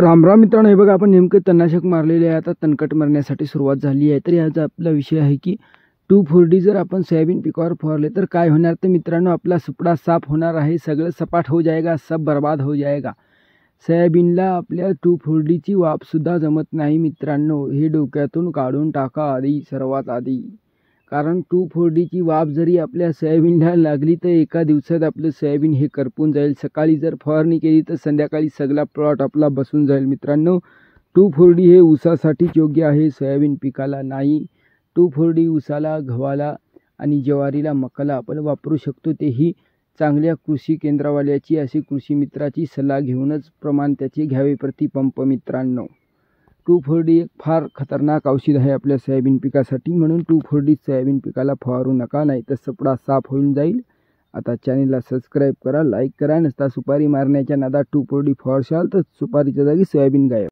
राम मित्रांनो, हे बघा आपण नेमके तणनाशक मारलेले आहे. आता तणकट मरण्यासाठी सुरुवात झाली आहे. तर याचा आपला विषय आहे की 2,4-D जर आपण सोयाबीन पिकावर फवारले तर काय होणार. तर मित्रांनो, आपला सुपडा साफ होणार आहे, सगळं सपाट हो जाएगा, सब बर्बाद हो जाएगा. सोयाबीनला आपल्या 2,4-Dची वाफसुद्धा जमत नाही मित्रांनो, हे डोक्यातून काढून टाका सर्वात आधी. कारण 2,4-Dची वाफ जरी आपल्या सोयाबीनला लागली तर एका दिवसात आपलं सोयाबीन हे करपून जाईल. सकाळी जर फवारणी केली तर संध्याकाळी सगळा प्लॉट आपला बसून जाईल मित्रांनो. 2,4-D हे ऊसासाठीच योग्य आहे, सोयाबीन पिकाला नाही. 2,4-D ऊसाला, गव्हाला आणि ज्वारीला, मकाला आपण वापरू शकतो, तेही चांगल्या कृषी केंद्रावाल्याची अशी कृषी मित्राची सल्ला घेऊनच प्रमाण त्याचे घ्यावे प्रतिपंप मित्रांनो. 2,4-D एक फार खतरनाक औषध आहे आपल्या सोयाबीन पिकासाठी, म्हणून 2,4-D सोयाबीन पिकाला फवारू नका, नाही तर सपडा साफ होऊन जाईल. आता चॅनलला सबस्क्राईब करा, लाईक करा. नसता सुपारी मारण्याच्या नादात 2,4-D फवारशाल तर सुपारीच्या जागी सोयाबीन गायब.